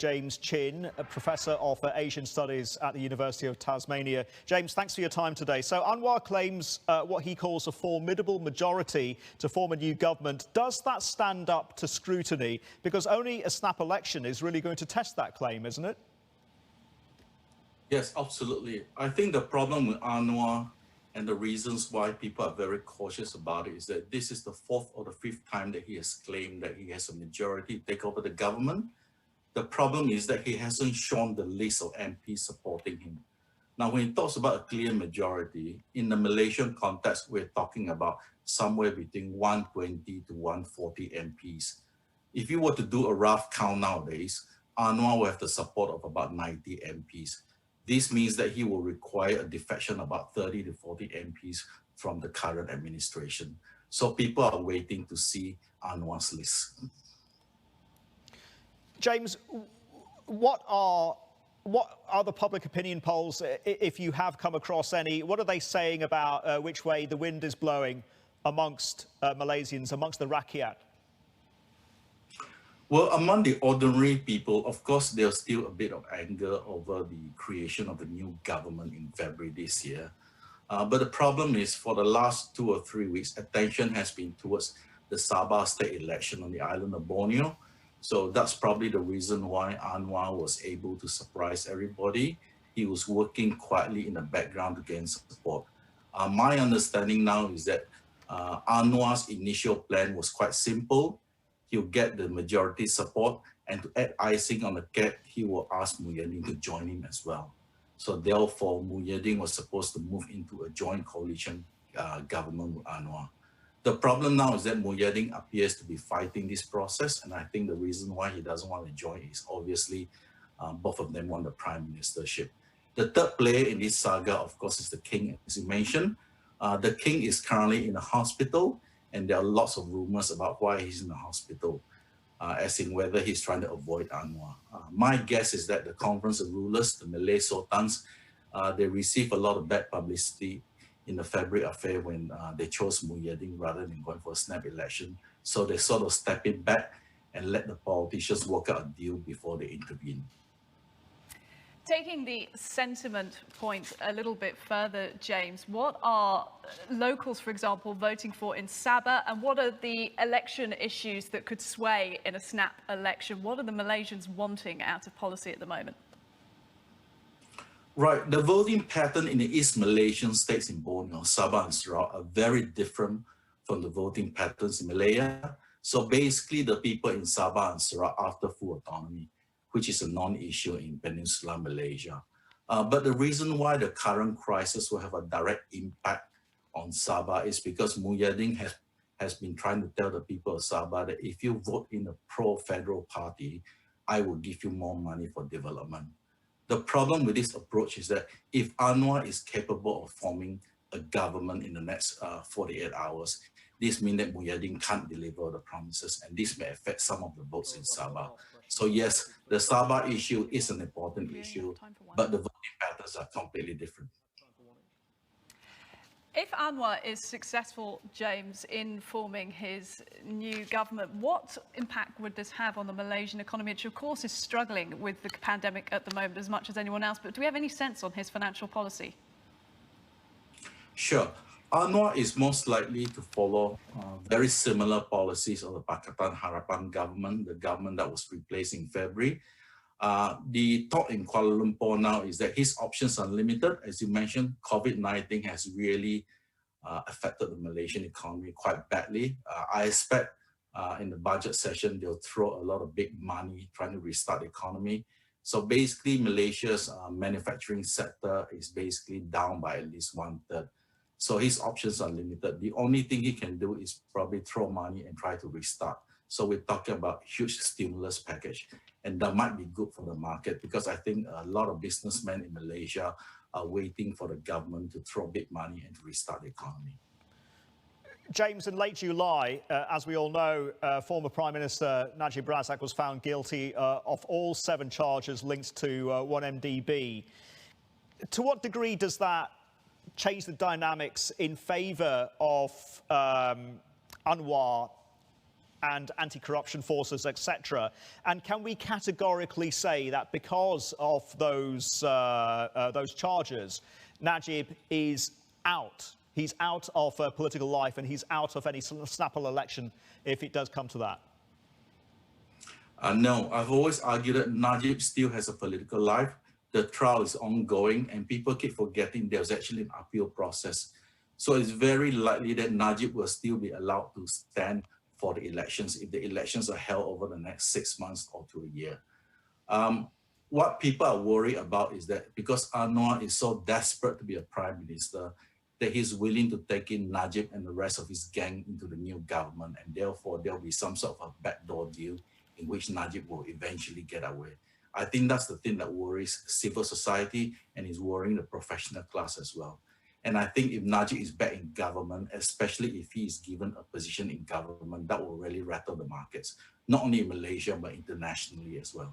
James Chin, a Professor of Asian Studies at the University of Tasmania. James, thanks for your time today. So Anwar claims what he calls a formidable majority to form a new government. Does that stand up to scrutiny? Because only a snap election is really going to test that claim, isn't it? Yes, absolutely. I think the problem with Anwar and the reasons why people are very cautious about it is that this is the fourth or the fifth time that he has claimed that he has a majority to take over the government. The problem is that he hasn't shown the list of MPs supporting him. Now, when he talks about a clear majority, in the Malaysian context, we're talking about somewhere between 120 to 140 MPs. If you were to do a rough count nowadays, Anwar will have the support of about 90 MPs. This means that he will require a defection of about 30 to 40 MPs from the current administration. So people are waiting to see Anwar's list. James, what are the public opinion polls, if you have come across any, what are they saying about which way the wind is blowing amongst Malaysians, amongst the rakyat? Well, among the ordinary people, of course, there's still a bit of anger over the creation of the new government in February this year. But the problem is, for the last 2 or 3 weeks, attention has been towards the Sabah state election on the island of Borneo. So that's probably the reason why Anwar was able to surprise everybody. He was working quietly in the background to gain support. My understanding now is that Anwar's initial plan was quite simple. He'll get the majority support, and to add icing on the cake, he will ask Muhyiddin to join him as well. So therefore, Muhyiddin was supposed to move into a joint coalition government with Anwar. The problem now is that Muhyiddin appears to be fighting this process, and I think the reason why he doesn't want to join is obviously both of them want the prime ministership. The third player in this saga, of course, is the king, as you mentioned. The king is currently in a hospital, and there are lots of rumors about why he's in the hospital, as in whether he's trying to avoid Anwar. My guess is that the Conference of Rulers, the Malay Sultans, they received a lot of bad publicity in the February affair when they chose Muhyiddin rather than going for a snap election. So they sort of step it back and let the politicians work out a deal before they intervene. Taking the sentiment point a little bit further, James, what are locals, for example, voting for in Sabah, and what are the election issues that could sway in a snap election? What are the Malaysians wanting out of policy at the moment? Right, the voting pattern in the East Malaysian states in Borneo, Sabah and Sarawak are very different from the voting patterns in Malaya. So basically, the people in Sabah and Sarawak after full autonomy, which is a non-issue in Peninsular Malaysia. But the reason why the current crisis will have a direct impact on Sabah is because Muhyiddin has been trying to tell the people of Sabah that if you vote in a pro-federal party, I will give you more money for development. The problem with this approach is that if Anwar is capable of forming a government in the next 48 hours, this means that Muhyiddin can't deliver the promises, and this may affect some of the votes in Sabah. So yes, the Sabah issue is an important issue, but the voting patterns are completely different. If Anwar is successful, James, in forming his new government, what impact would this have on the Malaysian economy, which of course is struggling with the pandemic at the moment as much as anyone else? But do we have any sense on his financial policy? Sure. Anwar is most likely to follow very similar policies of the Pakatan Harapan government, the government that was replaced in February. The talk in Kuala Lumpur now is that his options are limited. As you mentioned, COVID-19 has really affected the Malaysian economy quite badly. I expect in the budget session, they'll throw a lot of big money trying to restart the economy. So basically, Malaysia's manufacturing sector is basically down by at least 1/3. So his options are limited. The only thing he can do is probably throw money and try to restart. So we're talking about huge stimulus package, and that might be good for the market because I think a lot of businessmen in Malaysia are waiting for the government to throw big money and to restart the economy. James, in late July, as we all know, former Prime Minister Najib Razak was found guilty of all 7 charges linked to 1MDB. To what degree does that change the dynamics in favour of Anwar and anti-corruption forces, etc. And can we categorically say that because of those charges, Najib is out? He's out of political life, and he's out of any Snapple election if it does come to that? No, I've always argued that Najib still has a political life. The trial is ongoing, and people keep forgetting there's actually an appeal process. So it's very likely that Najib will still be allowed to stand for the elections if the elections are held over the next 6 months or to a year. What people are worried about is that because Anwar is so desperate to be a prime minister, that he's willing to take in Najib and the rest of his gang into the new government, and therefore there'll be some sort of a backdoor deal in which Najib will eventually get away. I think that's the thing that worries civil society and is worrying the professional class as well. And I think if Najib is back in government, especially if he is given a position in government, that will really rattle the markets, not only in Malaysia, but internationally as well.